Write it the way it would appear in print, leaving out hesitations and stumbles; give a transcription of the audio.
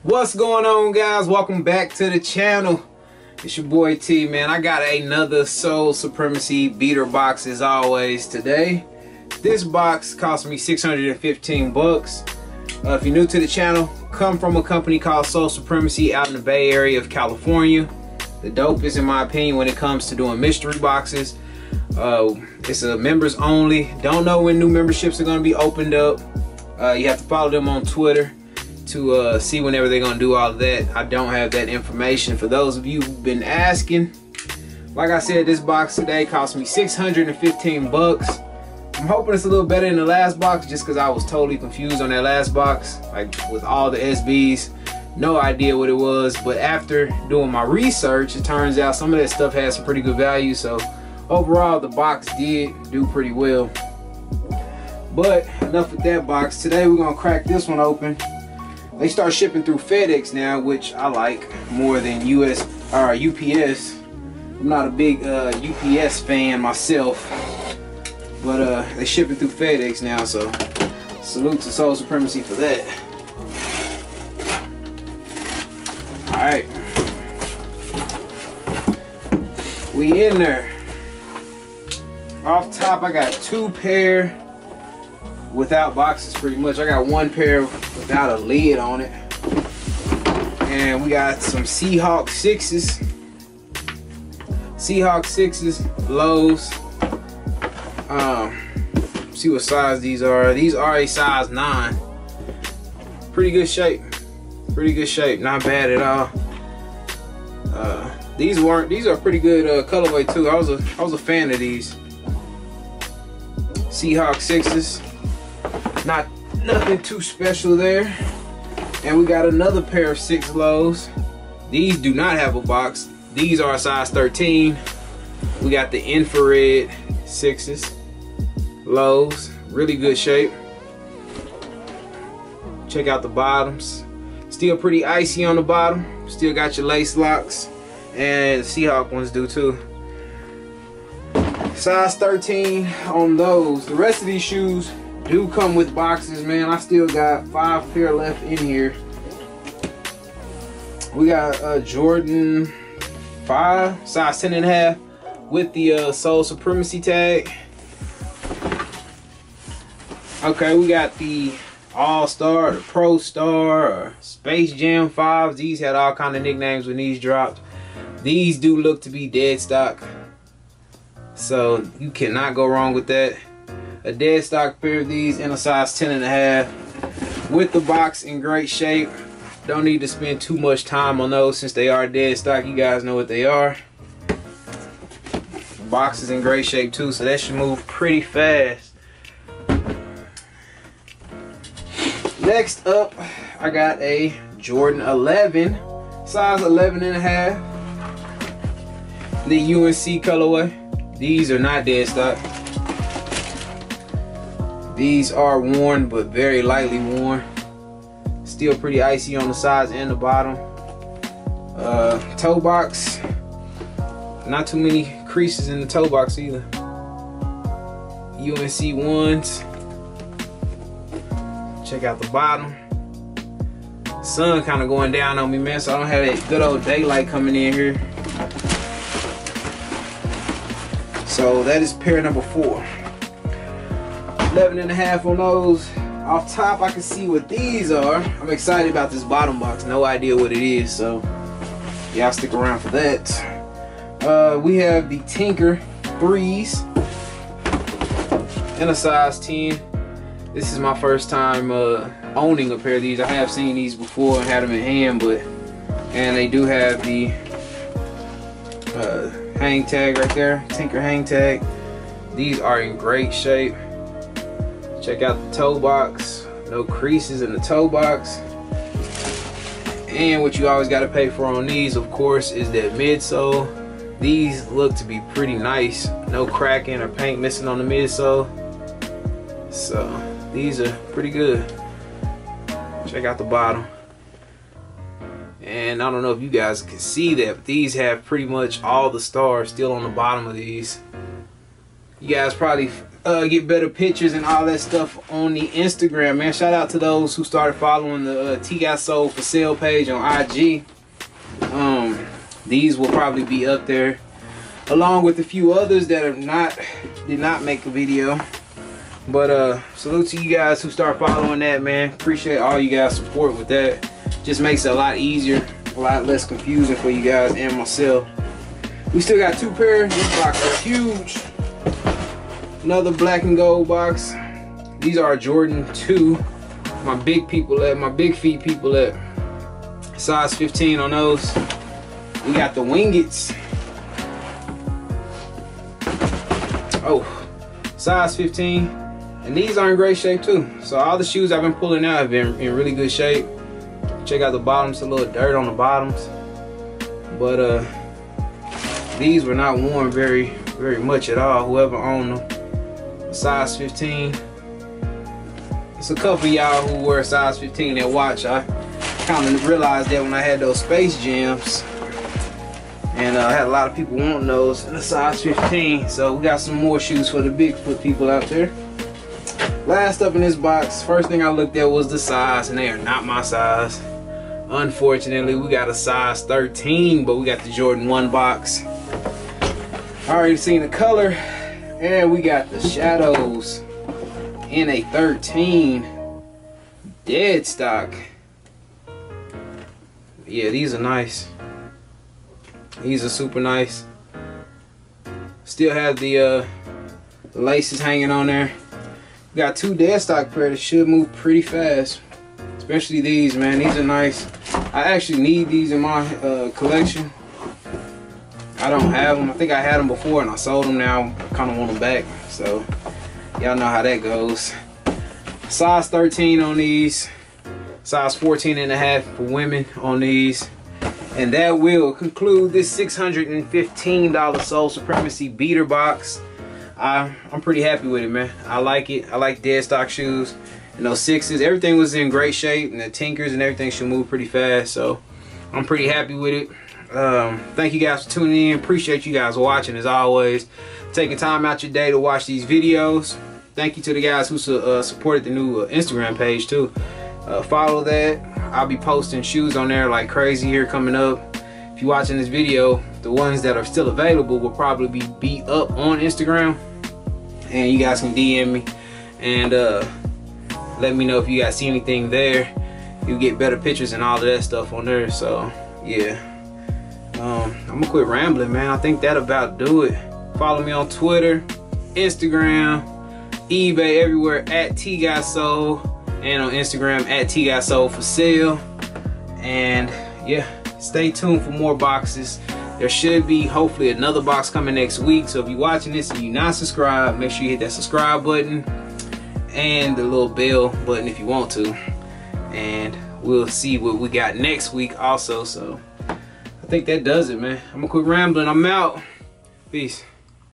What's going on, guys? Welcome back to the channel. It's your boy T, man. I got another Soul Supremacy beater box as always today. This box cost me 615 bucks. If you're new to the channel, come from a company called Soul Supremacy out in the Bay Area of California. The dopest, in my opinion, when it comes to doing mystery boxes. It's a members only. Don't know when new memberships are going to be opened up. You have to follow them on Twitter to see whenever they're gonna do all of that. I don't have that information. For those of you who've been asking, like I said, this box today cost me 615 bucks. I'm hoping it's a little better than the last box, just because I was totally confused on that last box, like with all the SBs. No idea what it was, but after doing my research, it turns out some of that stuff has some pretty good value. So overall, the box did do pretty well. But enough with that box. Today we're gonna crack this one open. They start shipping through FedEx now, which I like more than UPS. I'm not a big UPS fan myself, but they shipping through FedEx now, so salute to Soul Supremacy for that. Alright, we in there. Off top, I got two pair without boxes, pretty much. I got one pair without a lid on it, and we got some Seahawk 6s. Seahawk 6s, lows. See what size these are. These are a size 9. Pretty good shape. Pretty good shape. Not bad at all. These are pretty good colorway too. I was a fan of these Seahawk 6s. Nothing too special there. And we got another pair of 6 lows. These do not have a box. These are a size 13. We got the infrared 6s, lows, really good shape. Check out the bottoms. Still pretty icy on the bottom. Still got your lace locks, and the Seahawk ones do too. Size 13 on those. The rest of these shoes do come with boxes, man. I still got 5 pair left in here. We got a Jordan 5, size 10.5, with the Soul Supremacy tag. Okay, we got the All-Star, the Pro Star, or Space Jam 5s. These had all kind of nicknames when these dropped. These do look to be dead stock, so you cannot go wrong with that. A dead stock pair of these in a size 10.5 with the box in great shape. Don't need to spend too much time on those since they are dead stock. You guys know what they are. The box is in great shape too, so that should move pretty fast. Next up, I got a Jordan 11, size 11.5. The UNC colorway. These are not dead stock. These are worn, but very lightly worn. Still pretty icy on the sides and the bottom. Toe box. Not too many creases in the toe box either. UNC ones. Check out the bottom. Sun kind of going down on me, man, so I don't have that good old daylight coming in here. So that is pair number 4. 11.5 on those. Off top, I can see what these are. I'm excited about this bottom box. No idea what it is, so y'all stick around for that. We have the Tinker 3s in a size 10. This is my first time owning a pair of these. I have seen these before and had them in hand, and they do have the hang tag right there, Tinker hang tag. These are in great shape. Check out the toe box. No creases in the toe box. And what you always got to pay for on these, of course, is that midsole. These look to be pretty nice. No cracking or paint missing on the midsole. So these are pretty good. Check out the bottom. And I don't know if you guys can see that, but these have pretty much all the stars still on the bottom of these. You guys probably get better pictures and all that stuff on the Instagram, man. Shout out to those who started following the TGOTSOLE for sale page on IG. These will probably be up there along with a few others that did not make a video. But salute to you guys who start following that, man. Appreciate all you guys' support with that. Just makes it a lot easier, a lot less confusing for you guys and myself. We still got 2 pairs. This box is huge. Another black and gold box. These are Jordan 2. My big feet people at size 15 on those. We got the Wingets. Oh, size 15. And these are in great shape too. So all the shoes I've been pulling out have been in really good shape. Check out the bottoms, a little dirt on the bottoms. But these were not worn very much at all, whoever owned them. Size 15. It's a couple of y'all who wear size 15 that watch. I kind of realized that when I had those Space Jams. And I had a lot of people wanting those in a size 15. So we got some more shoes for the Bigfoot people out there. Last up in this box, first thing I looked at was the size, and they are not my size. Unfortunately, we got a size 13, but we got the Jordan 1 box. Already seen the color, and we got the shadows in a 13 dead stock. Yeah, these are nice. These are super nice. Still have the laces hanging on there. We got 2 dead stock pairs that should move pretty fast. Especially these, man. These are nice. I actually need these in my collection. I don't have them. I think I had them before and I sold them now. I kind of want them back. So y'all know how that goes. Size 13 on these. Size 14.5 for women on these. And that will conclude this $615 Sole Supremacy beater box. I'm pretty happy with it, man. I like it. I like dead stock shoes. And those 6s, everything was in great shape, and the tinkers and everything should move pretty fast. So I'm pretty happy with it. Thank you guys for tuning in. Appreciate you guys watching as always. Taking time out your day to watch these videos. Thank you to the guys who supported the new Instagram page too. Follow that. I'll be posting shoes on there like crazy here coming up. If you're watching this video, the ones that are still available will probably be up on Instagram, and you guys can DM me and let me know if you guys see anything there. You get better pictures and all of that stuff on there. So yeah, I'm gonna quit rambling, man. I think that about do it. Follow me on Twitter, Instagram, eBay, everywhere at TGOTSOLE. And on Instagram at TGOTSOLE for sale. And yeah, stay tuned for more boxes. There should be hopefully another box coming next week. So if you're watching this and you're not subscribed, make sure you hit that subscribe button and the little bell button if you want to. And we'll see what we got next week also. So I think that does it, man. I'm gonna quit rambling. I'm out. Peace.